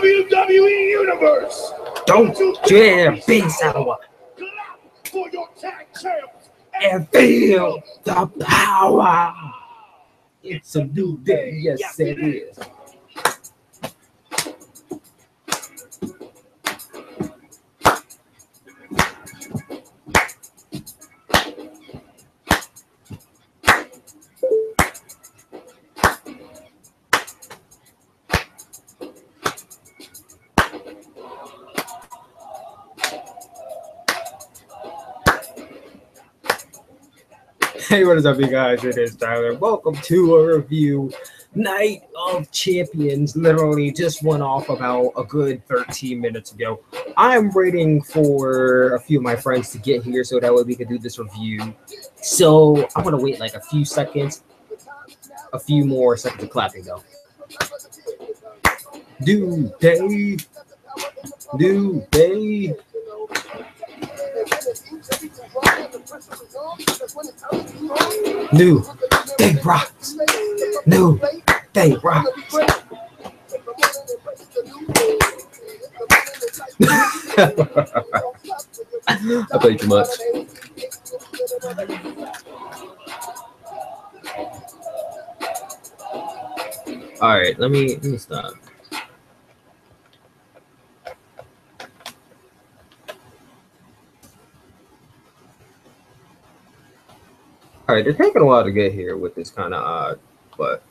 WWE Universe. Don't dare be sour. Clap for your tag champs And feel the power. It's a new day. Yes, it is. Hey, what is up, you guys? It is Tyler. Welcome to a review. Night of Champions literally just went off about a good 13 minutes ago. I'm waiting for a few of my friends to get here so that way we can do this review. So I'm going to wait like a few seconds. A few more seconds of clapping, though. Do they? New Day Rocks. New Day Rocks. I played too much. All right, let me stop. All right, they're taking a while to get here, which is kind of odd, but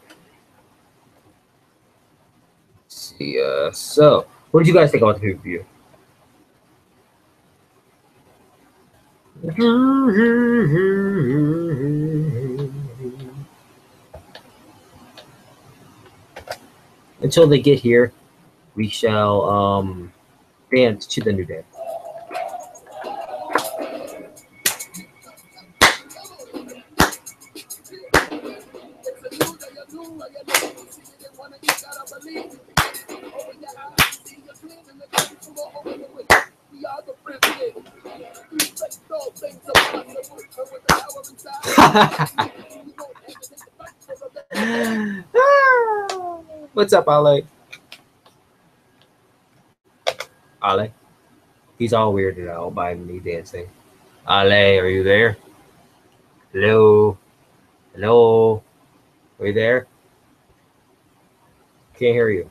let's see. So what did you guys think about the pay-per-view? Until they get here, we shall dance to the new day. What's up, Ale? Ale? He's all weirded out by me dancing. Ale, are you there? Hello? Hello? Are you there? Can't hear you.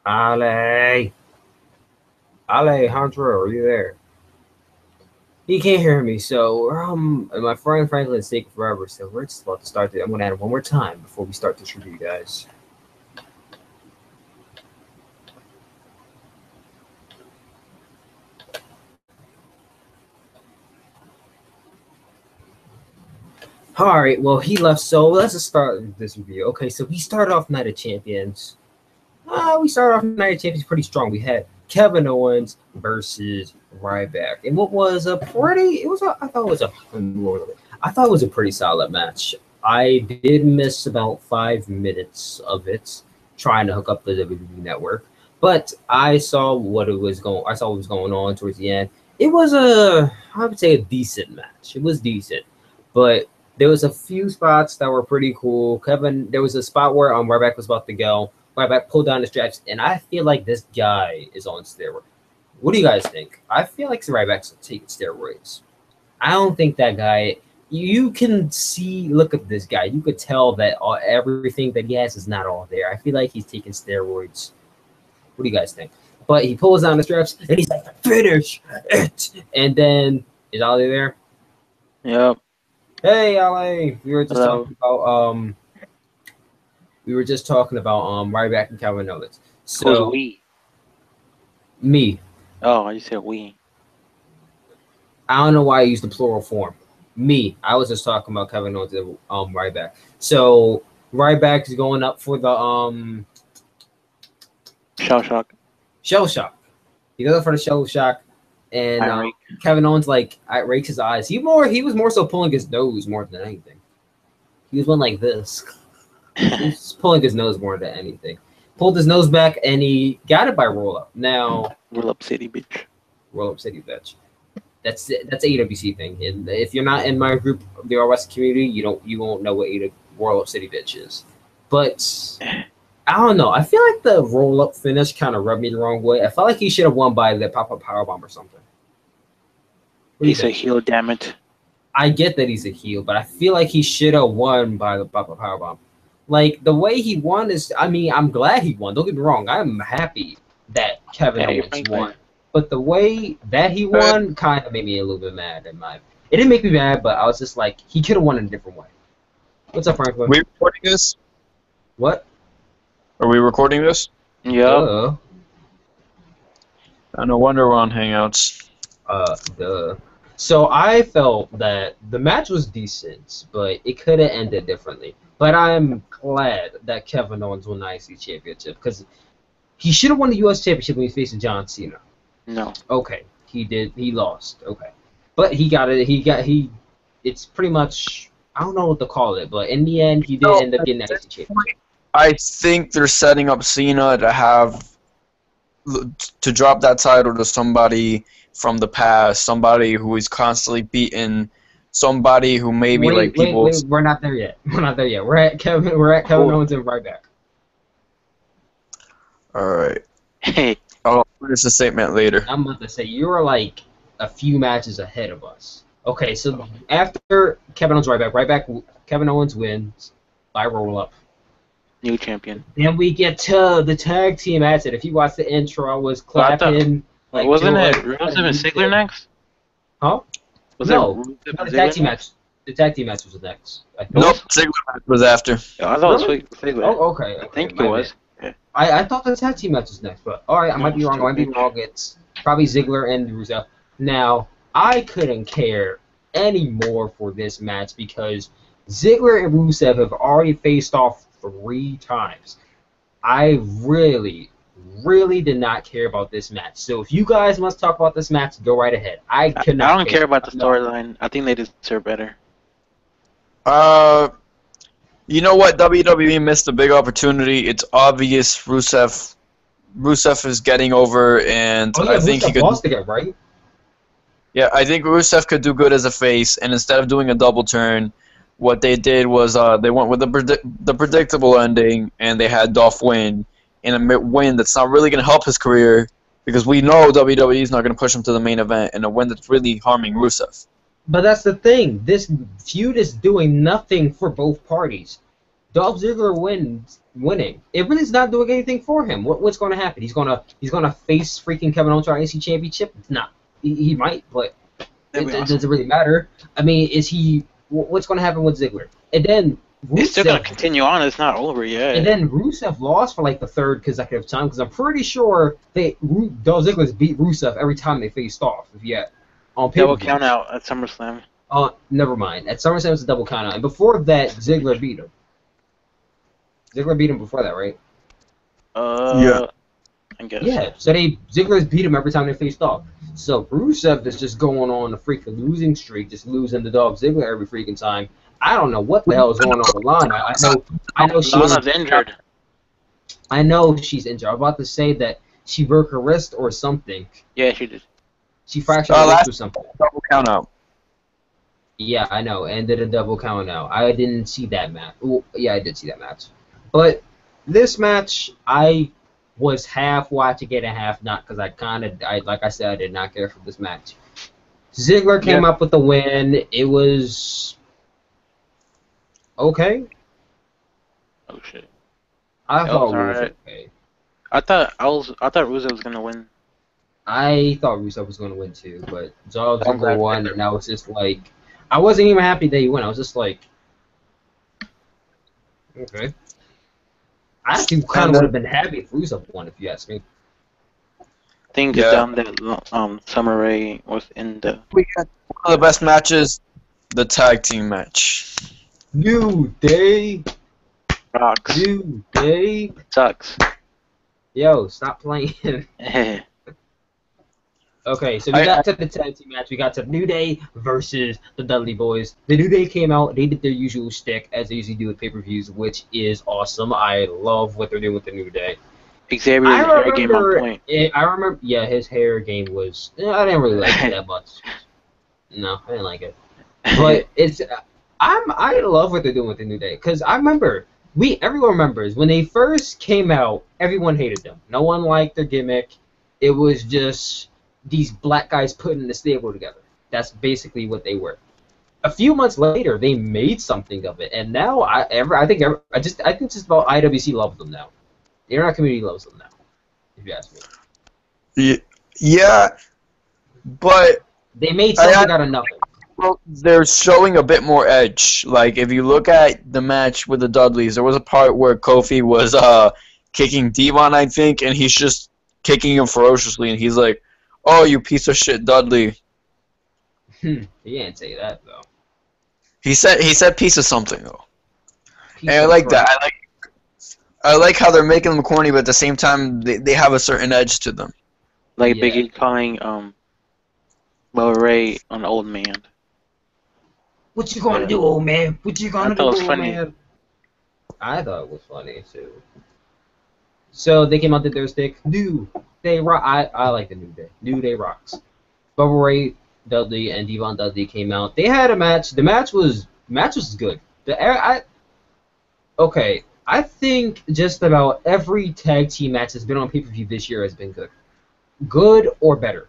Ale? Ale, Hunter, are you there? He can't hear me, so my friend Franklin is taking forever, so we're just about to start it. I'm gonna add it one more time before we start this review, guys. All right, well, he left, so let's just start this review. Okay, so we started off Night of Champions. We started off Night of Champions pretty strong. We had Kevin Owens versus Ryback, and what was a pretty, I thought it was a pretty solid match. I did miss about 5 minutes of it trying to hook up the WWE network, but I saw what was going on towards the end. It was I would say a decent match. It was decent, but there was a few spots that were pretty cool. There was a spot where Ryback was about to go. Ryback pulled down the straps, and I feel like this guy is on steroids. What do you guys think? I feel like Ryback's taking steroids. I don't think that guy. You can look at this guy. You could tell that everything that he has is not all there. I feel like he's taking steroids. What do you guys think? But he pulls down the straps, and he's like, "Finish it!" And then is Ali there? Yep. Hey, Ali. We were just talking about Ryback and Kevin Owens. So who's we? Me. Oh, you said we. I don't know why I used the plural form. Me. I was just talking about Kevin Owens and Ryback. So Ryback is going up for the Shell shock. Shell shock. He goes up for the shell shock, and Kevin Owens rakes his eyes. He was more so pulling his nose more than anything. He was one like this. He's pulling his nose more than anything. Pulled his nose back, and he got it by roll up. Now, roll up city, bitch. Roll up city, bitch. That's it. That's AWC thing. And if you're not in my group of the RS community, you won't know what Roll Up City Bitch is. But I don't know. I feel like the roll up finish kind of rubbed me the wrong way. I felt like he should have won by the pop-up powerbomb or something. He's a heel, damn it. I get that he's a heel, but I feel like he should have won by the pop-up powerbomb. Like, the way he won is, I mean, I'm glad he won. Don't get me wrong. I'm happy that Kevin Owens won. But the way that he won kind of made me a little bit mad. It didn't make me mad, but I was just like, he could have won in a different way. What's up, Franklin? Are we recording this? What? Are we recording this? Yeah. No wonder we're on Hangouts. Duh. So I felt that the match was decent, but it could have ended differently. But I'm glad that Kevin Owens won the IC Championship because he should have won the US Championship when he faced John Cena. No. Okay, he did. He lost. Okay, but he got it. It's pretty much. I don't know what to call it, but in the end, he did end up getting the IC Championship. I think they're setting up Cena to drop that title to somebody from the past, somebody who is constantly beaten, somebody who maybe people. Wait, we're not there yet. We're at Kevin Owens and right back. All right. Hey. I'll finish the statement later. I'm about to say you're like a few matches ahead of us. Okay, so after Kevin Owens right back. Kevin Owens wins by roll up. New champion. Then we get to the tag team match. If you watch the intro, I was clapping. Wasn't it Rusev and Ziggler next? Huh? No, the tag team match. The tag team match was next. Nope, Ziggler was after. I thought it was Ziggler. Oh, okay. I think it was. Yeah. I thought the tag team match was next, but alright, I might be wrong. It's probably Ziggler and Rusev. Now, I couldn't care any more for this match because Ziggler and Rusev have already faced off 3 times. I really did not care about this match. So if you guys must talk about this match, go right ahead. I don't care about the storyline. I think they deserve better. You know what? WWE missed a big opportunity. It's obvious Rusev is getting over, and I think he could. Lost again, right? Yeah, I think Rusev could do good as a face, and instead of doing a double turn, what they did was they went with the predictable ending, and they had Dolph win in a win that's not really going to help his career because we know WWE is not going to push him to the main event, and a win that's really harming Rusev. But that's the thing. This feud is doing nothing for both parties. Dolph Ziggler winning. It really is not doing anything for him. What's going to happen? He's gonna face freaking Kevin Owens for IC Championship? No, he might, but it doesn't really matter. I mean, what's going to happen with Ziggler? And then Rusev, it's still going to continue on. It's not over yet. And then Rusev lost for like the 3rd consecutive time because I'm pretty sure Dolph Ziggler's beat Rusev every time they faced off. Double count out at SummerSlam. Never mind. At SummerSlam it's a double count out, and before that, Ziggler beat him. Ziggler beat him before that, right? Yeah. I guess. Yeah. So Ziggler's beat him every time they faced off. So Rusev is just going on a freaking losing streak, just losing to Dolph Ziggler every freaking time. I don't know what the hell is going on with Lana. I know Lana's injured. I know she's injured. I was about to say that she broke her wrist or something. Yeah, she did. She fractured her wrist or something. Double count out. Yeah, I know, and did a double count out. I didn't see that match. Well, yeah, I did see that match. But this match, I was half watching it and half not, because like I said, I did not care for this match. Ziggler came up with the win. It was okay. Oh shit! I thought it was okay. I thought Rusev was gonna win. I thought Rusev was gonna win too, but Dolph Ziggler won, and I was just like, I wasn't even happy that he won. I was just like, okay. I actually kind of would have been happy if Rusev won, if you ask me. I think that Summer Rae was in the. We got one of the best matches, the tag team match. New Day. Rocks. New Day. Sucks. Yo, stop playing. Okay, so we got to the tag team match. We got to New Day versus the Dudley Boys. The New Day came out. They did their usual shtick, as they usually do with pay-per-views, which is awesome. I love what they're doing with the New Day. Xavier's hair game on point. I remember, yeah, his hair game was. I didn't really like it that much. No, I didn't like it. But I love what they're doing with the New Day, because I remember everyone remembers when they first came out, everyone hated them. No one liked their gimmick. It was just these black guys put in the stable together. That's basically what they were. A few months later, they made something of it, and now I think just about IWC loves them now. The internet community loves them now, if you ask me. Yeah, but They made something out of nothing. well, they're showing a bit more edge. Like, if you look at the match with the Dudleys, there was a part where Kofi was kicking Devon, I think, and he's just kicking him ferociously, and he's like, "Oh, you piece of shit, Dudley." He didn't say that though. He said piece of something though. Piece And I of like crap. that. I like how they're making them corny, but at the same time, they have a certain edge to them. Like Yeah. Biggie calling Will Ray an old man. What you gonna do, old man? What you gonna I do, thought it was old funny. man? I thought it was funny too. So they came out with their stick. New Day rock. I like the New Day. New Day rocks. Bubba Ray Dudley and Devon Dudley came out. They had a match. The match was good. I think just about every tag team match that's been on pay-per-view this year has been good or better.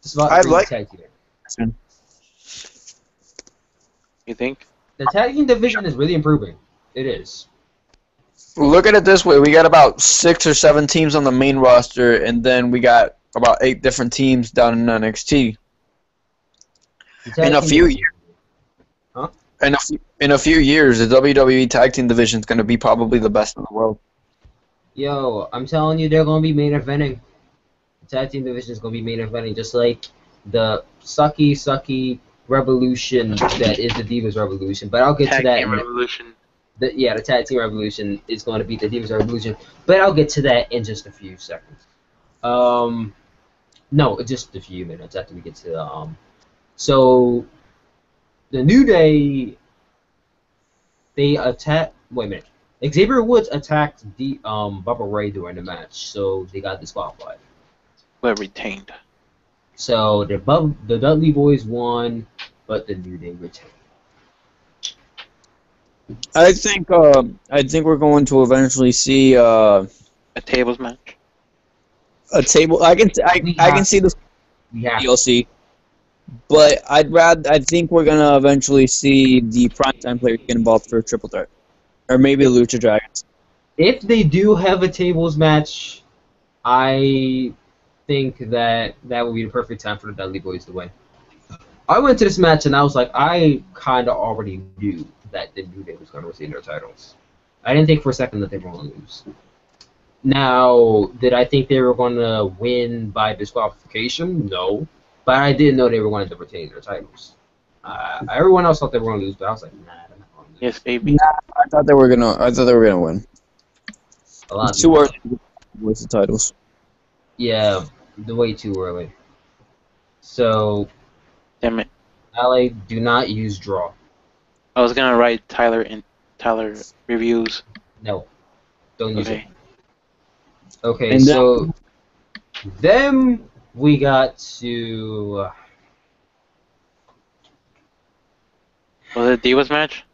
Just about I every like- tag team. You think? The tag team division is really improving. It is. Look at it this way: we got about 6 or 7 teams on the main roster, and then we got about 8 different teams down in NXT. The tag In a team few division- years. Huh? In a few years, the WWE Tag Team Division is going to be probably the best in the world. Yo, I'm telling you, they're gonna be main eventing. The tag team division is gonna be main eventing, just like the sucky revolution that is the Divas Revolution. But I'll get Tag to that. Team Revolution. The tag team revolution is going to be the Divas Revolution. But I'll get to that in just a few seconds. No, just a few minutes after we get to So the New Day, they attack. Wait a minute. Xavier Woods attacked the Bubba Ray during the match, so they got disqualified. But retained. So the Dudley Boys won, but the New Day retained. I think we're going to eventually see A tables match. a table. I can see this We have DLC, but I think we're gonna eventually see the primetime players get involved for a triple threat, or maybe the Lucha Dragons. If they do have a tables match, I think that would be the perfect time for the Dudley Boys to win. I went to this match and I was like, I kind of already knew that the New Day was going to retain their titles. I didn't think for a second that they were going to lose. Now, did I think they were going to win by disqualification? No. But I did know they were going to retain their titles. Everyone else thought they were going to lose, but I was like, nah, they're not going to lose. Yes, baby. I thought they were gonna win. A lot of It's too people- early with the titles. Yeah, way too early. So, Damn it. LA, do not use draw. I was gonna write Tyler reviews. No, don't use it. Okay. Okay, And so then we got to Was it Divas match?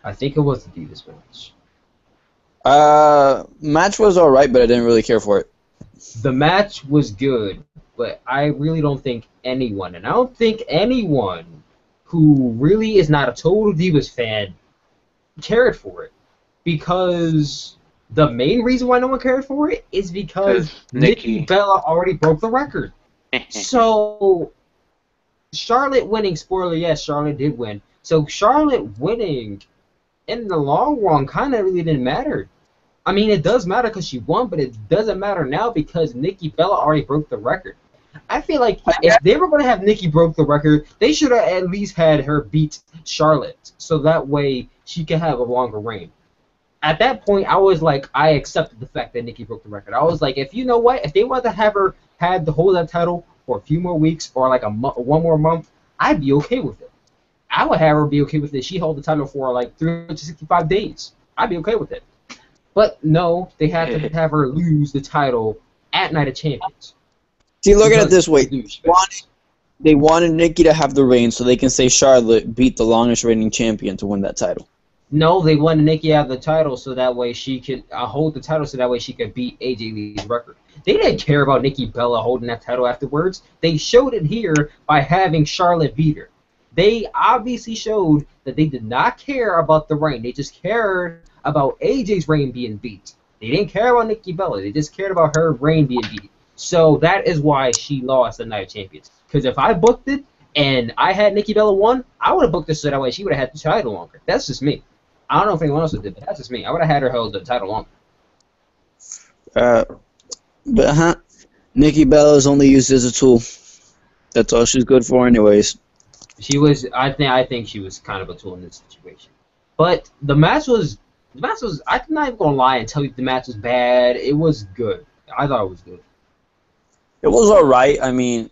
I think it was the Divas match. Match was alright, but I didn't really care for it. The match was good, but I really don't think anyone, and I don't think anyone who really is not a total Divas fan cared for it, because the main reason why no one cared for it is because 'Cause Nikki Nikki. Bella already broke the record. So, Charlotte winning, spoiler, yes, Charlotte did win. So, Charlotte winning, in the long run, kind of really didn't matter. I mean, it does matter because she won, but it doesn't matter now because Nikki Bella already broke the record. I feel like if they were going to have Nikki broke the record, they should have at least had her beat Charlotte, so that way she could have a longer reign. At that point, I was like, I accepted the fact that Nikki broke the record. I was like, if you know what, if they want to have her had to hold that title for a few more weeks or like one more month, I'd be okay with it. I would have her be okay with it. She held the title for like 365 days. I'd be okay with it. But no, they had to have her lose the title at Night of Champions. See, look at it this way. They wanted Nikki to have the reign so they can say Charlotte beat the longest reigning champion to win that title. No, they wanted Nikki out of the title so that way she could hold the title so that way she could beat AJ Lee's record. They didn't care about Nikki Bella holding that title afterwards. They showed it here by having Charlotte beat her. They obviously showed that they did not care about the reign. They just cared about AJ's reign being beat. They didn't care about Nikki Bella. They just cared about her reign being beat. So that is why she lost the Night of Champions. Because if I booked it and I had Nikki Bella won, I would have booked it so that way she would have had the title longer. That's just me. I don't know if anyone else would do, but that's just me. I would have had her hold the title longer. Nikki Bella is only used as a tool. That's all she's good for, anyways. She was. I think she was kind of a tool in this situation. But the match was. I'm not even gonna lie and tell you the match was bad. It was good. I thought it was good. It was alright. I mean,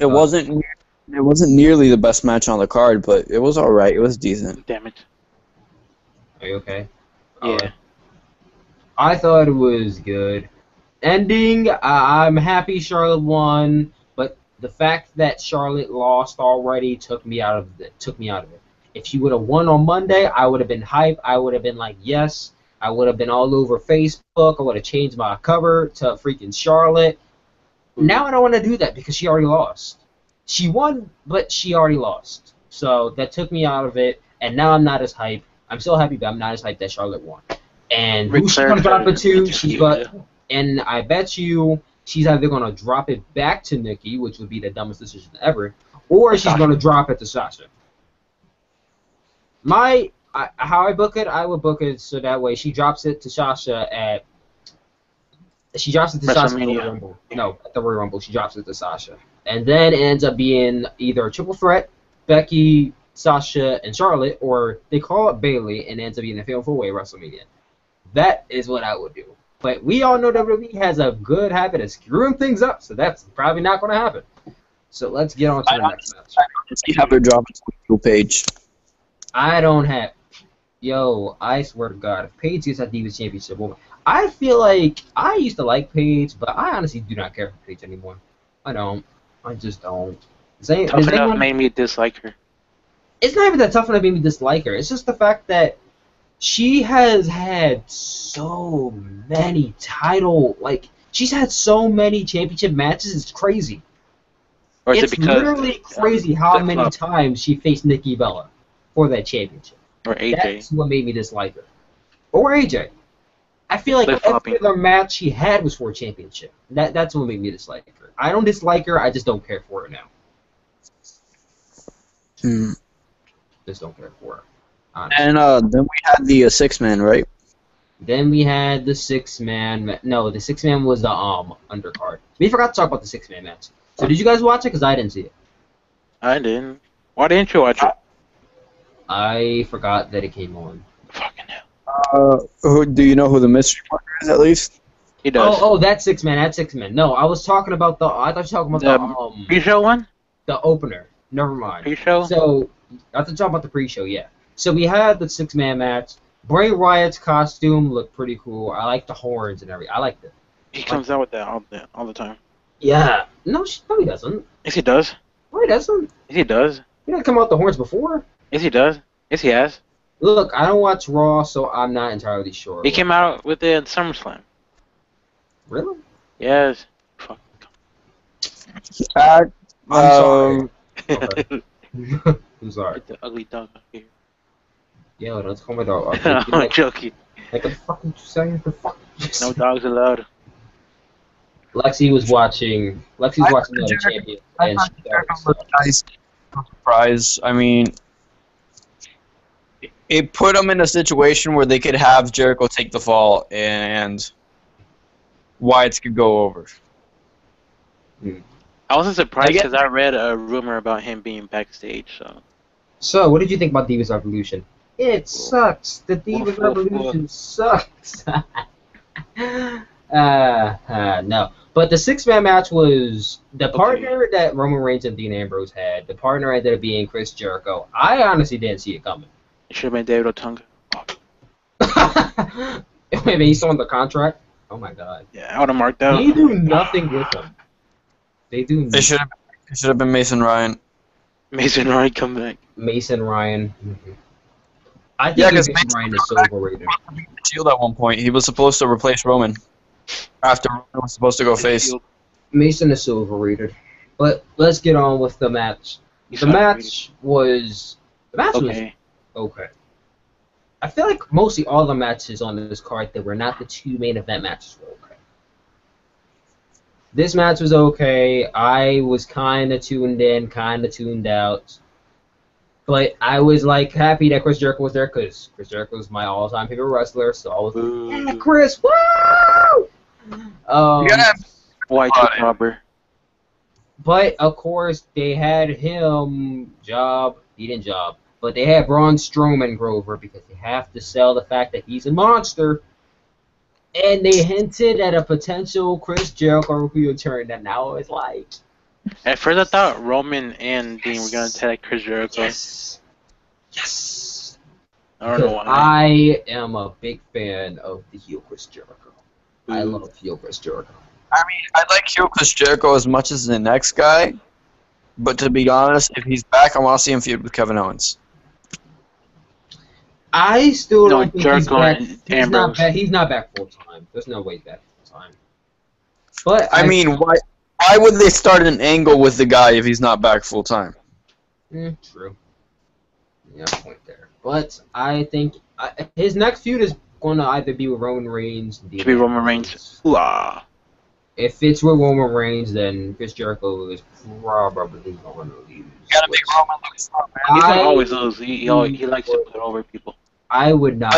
it wasn't nearly the best match on the card, but it was alright. It was decent. Damn it. Are you okay? Yeah. Right. I thought it was good. Ending, I'm happy Charlotte won, but the fact that Charlotte lost already took me out of it. If she would have won on Monday, I would have been hyped. I would have been like, yes. I would have been all over Facebook. I would have changed my cover to freaking Charlotte. Now I don't want to do that because she already lost. She won, but she already lost. So that took me out of it, and now I'm not as hyped. I'm still happy, but I'm not as hyped that Charlotte won. And who's she going to drop it to? And I bet you she's either going to drop it back to Nikki, which would be the dumbest decision ever, or she's going to drop it to Sasha. How I book it, I would book it so that way she drops it to Sasha at... She drops it to Sasha at the Royal Rumble. No, at the Royal Rumble, she drops it to Sasha. And then it ends up being either a triple threat, Becky, Sasha, and Charlotte, or they call it Bayley and it ends up being a fatal four-way WrestleMania. That is what I would do. But we all know WWE has a good habit of screwing things up, so that's probably not going to happen. So let's get on to the next match. I honestly have her drop it to Page. I don't have... Yo, I swear to God, if Paige gets that Divas Championship woman, I feel like I used to like Paige, but I honestly do not care for Paige anymore. I don't. I just don't. Tough enough made me dislike her. It's not even that tough enough made me dislike her. It's just the fact that she has had so many she's had so many championship matches. It's crazy. Or is it's it because literally crazy how many times she faced Nikki Bella for that championship. Or AJ. That's what made me dislike her. Or AJ. I feel like every other match she had was for a championship. That's what made me dislike her. I don't dislike her, I just don't care for her now. Just don't care for her. Honestly. And then we had the six-man, right? Then we had the six-man. No, the six-man was the undercard. We forgot to talk about the six-man match. So did you guys watch it? Because I didn't see it. I didn't. Why didn't you watch it? I forgot that it came on. Fucking hell. Do you know who the mystery partner is, at least? He does. Oh, that six-man. No, I was talking about I thought you were talking about the pre-show one? The opener. Never mind. Pre-show? So, I thought you were talking about the pre-show, yeah. So we had the six-man match. Bray Wyatt's costume looked pretty cool. I like the horns and everything. I liked it. He comes out with that all the time. Yeah. No, he doesn't. Yes, he does. No, he doesn't. Yes, he does. He didn't come out with the horns before. Yes, he does. Yes, he has. Look, I don't watch Raw, so I'm not entirely sure. He came out with it at SummerSlam. Really? Yes. Fuck. I'm sorry. Okay. I'm sorry. Get the ugly dog up here. Yo, don't call my dog. I'm joking. Like, what the fuck are you saying? No dogs allowed. Lexi was watching the champion. And nice surprise. I mean, it put them in a situation where they could have Jericho take the fall and Wyatt could go over. I wasn't surprised because I read a rumor about him being backstage. So, what did you think about Divas Revolution? It sucks. The Divas Revolution sucks. No. But the six-man match was the partner that Roman Reigns and Dean Ambrose had. The partner ended up being Chris Jericho. I honestly didn't see it coming. It should have been David Otunga. Maybe he's on the contract. Oh my god. Yeah, I would have marked out. He do nothing with him. They do. It should have been Mason Ryan. Mason Ryan come back. Mason Ryan. I think Yeah, because Mason Ryan is so overrated. Shield at one point. He was supposed to replace Roman after Roman was supposed to go face. Mason is so overrated. But let's get on with the match. The match was okay. I feel like mostly all the matches on this card that were not the two main event matches were okay. This match was okay. I was kind of tuned in, kind of tuned out. But I was like happy that Chris Jericho was there because Chris Jericho is my all-time favorite wrestler. So I was like, yeah, Chris, woo! White Robber. But of course they had him job. He didn't job. But they had Braun Strowman Grover because they have to sell the fact that he's a monster. And they hinted at a potential Chris Jericho return that now is like... At first I thought Roman and Dean were going to attack Chris Jericho. Yes! I don't know why. I am a big fan of the heel Chris Jericho. I love heel Chris Jericho. I mean, I like heel Chris Jericho as much as the next guy. But to be honest, if he's back, I want to see him feud with Kevin Owens. I still don't think he's back. He's not back full time. There's no way he's back full time. But I mean, why would they start an angle with the guy if he's not back full time? True. Yeah, point there. But I think his next feud is going to either be with Roman Reigns. To be Roman Reigns. Ooh-ah. If it's with Roman Reigns, then Chris Jericho is probably going to lose. You gotta make Roman look strong, man. He's gonna always lose. He likes to put over people. I would not.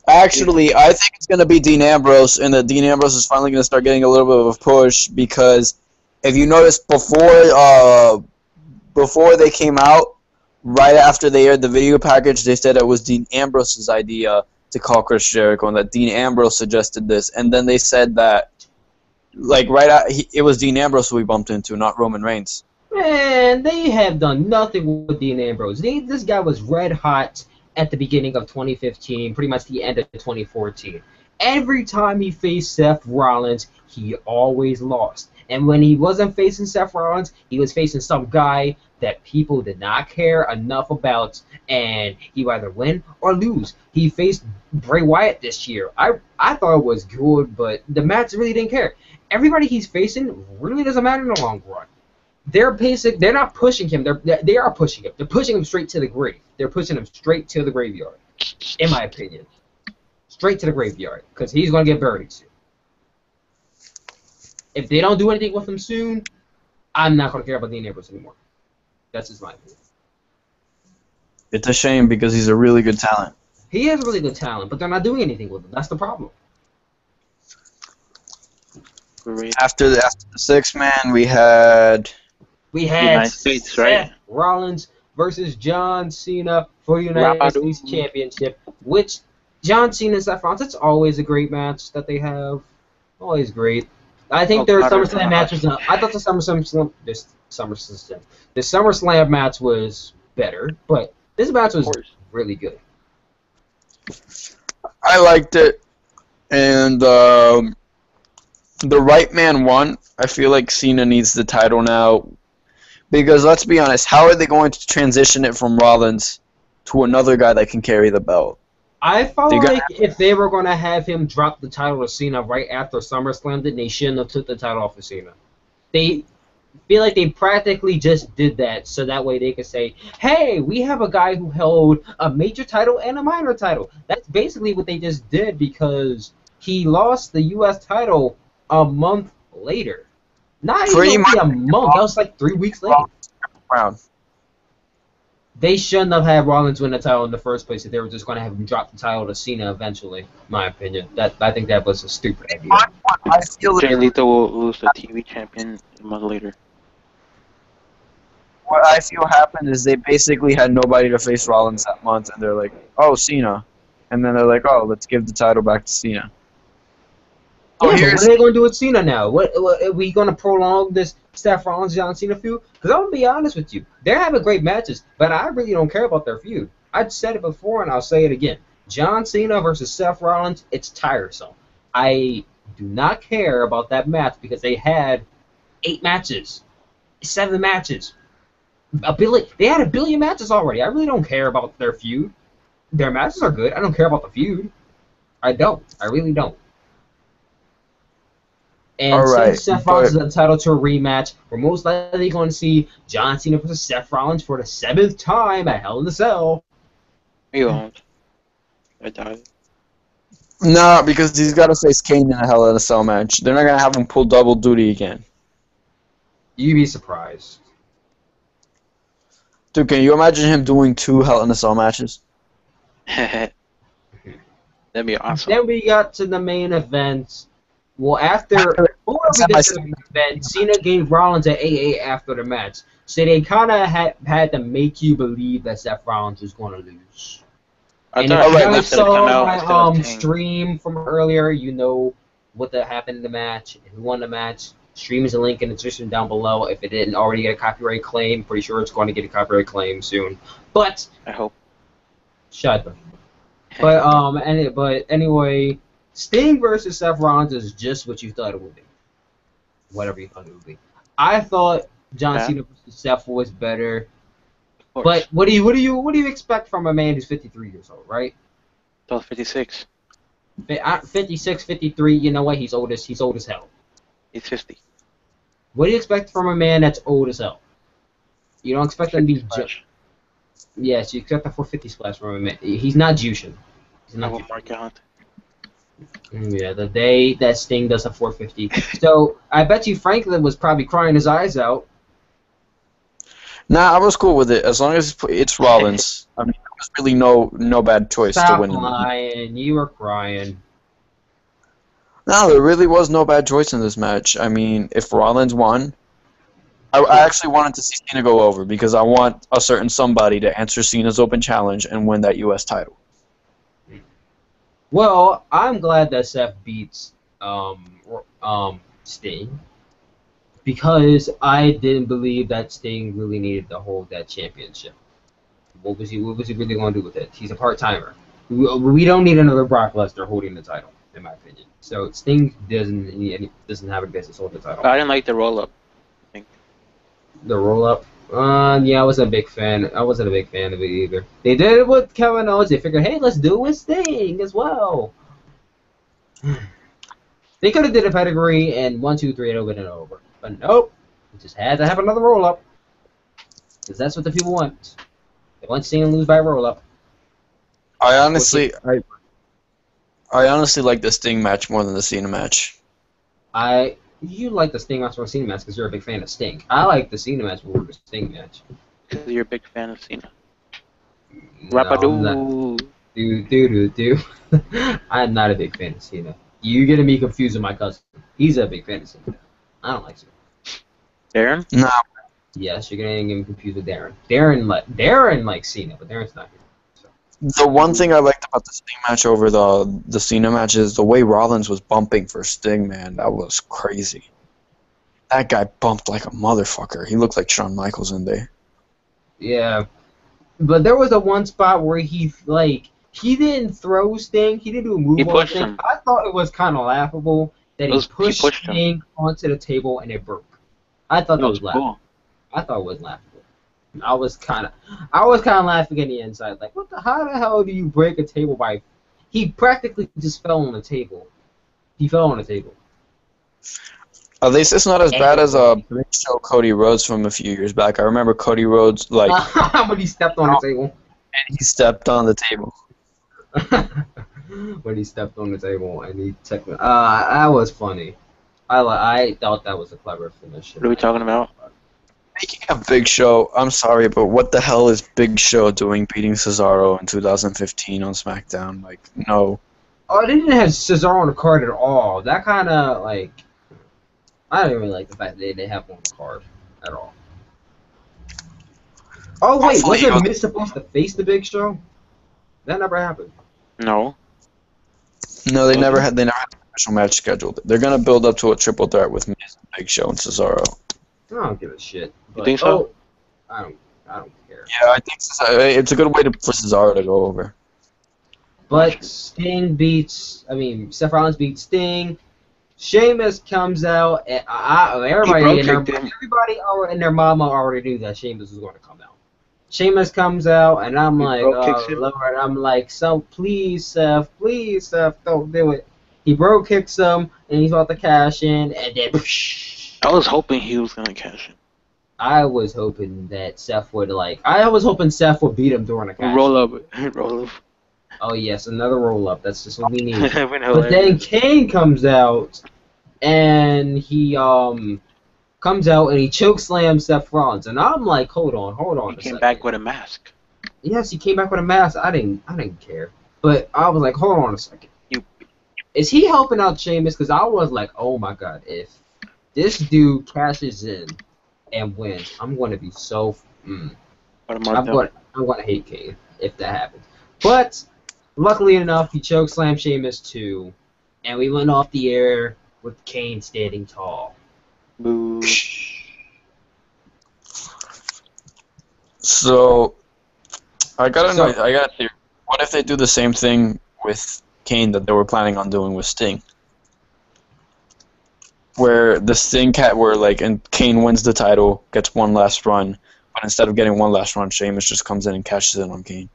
Actually, I think it's gonna be Dean Ambrose, and that Dean Ambrose is finally gonna start getting a little bit of a push because if you notice before they came out, right after they aired the video package, they said it was Dean Ambrose's idea to call Chris Jericho, and that Dean Ambrose suggested this, and then they said that. Like, it was Dean Ambrose who we bumped into, not Roman Reigns. Man, they have done nothing with Dean Ambrose. This guy was red hot at the beginning of 2015, pretty much the end of 2014. Every time he faced Seth Rollins, he always lost. And when he wasn't facing Seth Rollins, he was facing some guy that people did not care enough about, and he would either win or lose. He faced Bray Wyatt this year. I thought it was good, but the match really didn't care. Everybody he's facing really doesn't matter in the long run. They're not pushing him. They are pushing him. They're pushing him straight to the grave. They're pushing him straight to the graveyard, in my opinion. Straight to the graveyard, because he's going to get buried soon. If they don't do anything with him soon, I'm not going to care about Dean Ambrose anymore. That's just my opinion. It's a shame because he's a really good talent. He has really good talent, but they're not doing anything with him. That's the problem. After the 6-man, we had United States, right? Seth Rollins versus John Cena for United States Championship, which John Cena and Seth Rollins, it's always a great match that they have. Always great. I think their SummerSlam match was I thought the SummerSlam match was better, but this match was really good. I liked it, and the right man won. I feel like Cena needs the title now. Because let's be honest, how are they going to transition it from Rollins to another guy that can carry the belt? I felt like if they were going to have him drop the title to Cena right after SummerSlam, then they shouldn't have took the title off of Cena. They feel like they practically just did that so that way they could say, hey, we have a guy who held a major title and a minor title. That's basically what they just did because he lost the U.S. title a month later. Not even a month. That was like 3 weeks later. They shouldn't have had Rollins win the title in the first place if they were just going to have him drop the title to Cena eventually, in my opinion. I think that was a stupid idea. I feel Jay Lethal will lose the TV champion a month later. What I feel happened is they basically had nobody to face Rollins that month, and they're like, oh, Cena. And then they're like, oh, let's give the title back to Cena. Yeah, what are they going to do with Cena now? What are we going to prolong this Seth Rollins John Cena feud? Because I'm going to be honest with you. They're having great matches, but I really don't care about their feud. I've said it before, and I'll say it again. John Cena versus Seth Rollins, it's tiresome. I do not care about that match because they had 8 matches, 7 matches. They had 1 billion matches already. I really don't care about their feud. Their matches are good. I don't care about the feud. I don't. I really don't. And since Seth Rollins is entitled to a rematch, we're most likely going to see John Cena versus Seth Rollins for the 7th time at Hell in a Cell. You won't. I doubt it. Nah, because he's got to face Kane in a Hell in a Cell match. They're not going to have him pull double duty again. You'd be surprised. Dude, can you imagine him doing 2 Hell in a Cell matches? That'd be awesome. Then we got to the main event. Well, after whoever gets to the main event, Cena gave Rollins an AA after the match. So they kind of had to make you believe that Seth Rollins was going to lose. And if you saw my stream from earlier, you know what happened in the match, who won the match. Stream is a link in the description down below. If it didn't already get a copyright claim, pretty sure it's going to get a copyright claim soon. But I hope. Shut up. But anyway, Sting versus Seth Rollins is just what you thought it would be. Whatever you thought it would be. I thought John Cena versus Seth was better. But what do you expect from a man who's 53 years old, right? 56. 56, 53. You know what? He's old as hell. He's 50. What do you expect from a man that's old as hell? You don't expect him to be. Yes, you expect a 450 splash from him. He's not juicing. He's not. Oh my god. Yeah, the day that Sting does a 450. So I bet you Franklin was probably crying his eyes out. Nah, I was cool with it as long as it's Rollins. I mean, there was really no bad choice to win. Stop lying. You were crying. No, there really was no bad choice in this match. I mean, if Rollins won, I actually wanted to see Cena go over because I want a certain somebody to answer Cena's open challenge and win that U.S. title. Well, I'm glad that Seth beats Sting because I didn't believe that Sting really needed to hold that championship. What was he really going to do with it? He's a part-timer. We don't need another Brock Lesnar holding the title, in my opinion. So Sting doesn't have a business holding the title. I didn't like the roll-up. I think. The roll-up? Yeah, I wasn't a big fan. I wasn't a big fan of it either. They did it with Kevin Owens. They figured, hey, let's do it with Sting as well. They could have did a pedigree and 1, 2, 3 and over. But nope. We just had to have another roll-up. Because that's what the people want. They want Sting to lose by roll-up. I honestly like the Sting match more than the Cena match. You like the Sting match or the Cena match because you're a big fan of Sting. I like the Cena match more than the Sting match. Because you're a big fan of Cena. No, Rapadoo. Do. I'm not a big fan of Cena. You're getting me confused with my cousin. He's a big fan of Cena. I don't like Cena. Darren? No. Yes, you're getting him confused with Darren. Darren likes Cena, but Darren's not here. The one thing I liked about the Sting match over the Cena match is the way Rollins was bumping for Sting, man. That was crazy. That guy bumped like a motherfucker. He looked like Shawn Michaels in there. Yeah. But there was a one spot where he didn't throw Sting. He didn't do a move on Sting. Him. I thought it was kind of laughable that he pushed Sting onto the table and it broke. I thought that was laughable. Cool. I thought it was laughable. I was kind of laughing in the inside, like, how the hell do you break a table by? He practically just fell on the table. He fell on the table. At least it's not as bad as Big Show Cody Rhodes from a few years back. I remember Cody Rhodes when he stepped on the table. And he stepped on the table. When he stepped on the table and he took that was funny. I thought that was a clever finish. What are we talking about? Speaking of Big Show, I'm sorry, but what the hell is Big Show doing beating Cesaro in 2015 on SmackDown? Like, no. Oh, they didn't have Cesaro on the card at all. That kind of, I don't really like the fact that they didn't have him on the card at all. Oh, wait, wasn't Miz supposed to face the Big Show? That never happened. No. No, they never had an official match scheduled. They're going to build up to a triple threat with Miz, Big Show, and Cesaro. I don't give a shit. But, you think so? I don't care. Yeah, I think it's a good way for Cesaro to go over. But Seth Rollins beats Sting. Sheamus comes out, and everybody and their mama already knew that Sheamus was going to come out. Sheamus comes out, and I'm like, oh Lord, I'm like, so please, Seth, don't do it. He bro kicks him, and he's about to cash in, and then. I was hoping he was gonna cash in. I was hoping that Seth would Seth would beat him during a cash. Roll up. Oh yes, another roll up. That's just what we need. But then Kane comes out, and he comes out and he chokeslams Seth Rollins, and I'm like, hold on. He came back with a mask. Yes, he came back with a mask. I didn't care, but I was like, hold on a second. Is he helping out Sheamus? Because I was like, oh my god, if this dude cashes in and wins, I'm going to be so. I'm going to hate Kane if that happens. But luckily enough, he chokeslammed Sheamus too, and we went off the air with Kane standing tall. Boo. So I got a theory. What if they do the same thing with Kane that they were planning on doing with Sting? Where the Sting and Kane wins the title, gets one last run, but instead of getting one last run, Sheamus just comes in and cashes in on Kane.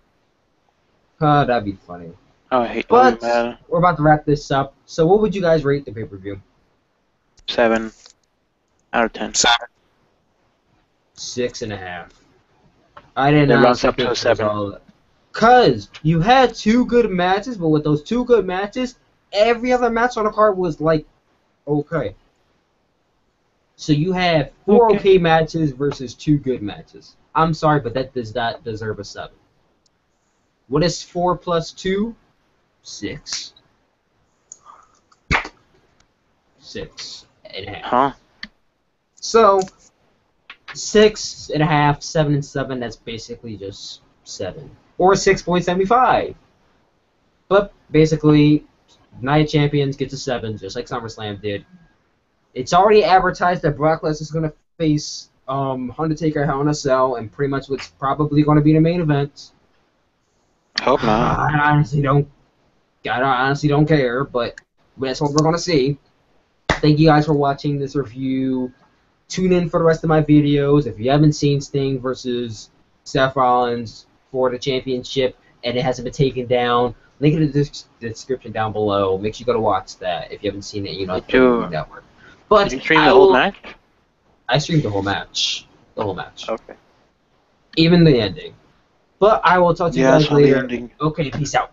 That'd be funny. Oh, I hate but that. We're about to wrap this up. So what would you guys rate the pay-per-view? 7 out of 10. 6.5. I did not expect to 7. Because you had 2 good matches, but with those 2 good matches, every other match on the card was like, okay. So you have 4 okay matches versus 2 good matches. I'm sorry, but that does not deserve a 7. What is 4 plus 2? 6. 6.5. Huh? So 6.5, 7 and 7. That's basically just 7 or 6.75. But basically, Night of Champions gets a 7, just like SummerSlam did. It's already advertised that Brock Lesnar is going to face Undertaker Hell in a Cell, and pretty much what's probably going to be the main event. Hope not. I honestly don't care, but that's what we're going to see. Thank you guys for watching this review. Tune in for the rest of my videos. If you haven't seen Sting versus Seth Rollins for the championship and it hasn't been taken down, link in the description down below. Make sure you go to watch that if you haven't seen it. You know, the network. But did you stream the whole match? I streamed the whole match. Okay. Even the ending. But I will talk to you guys later. Okay, peace out.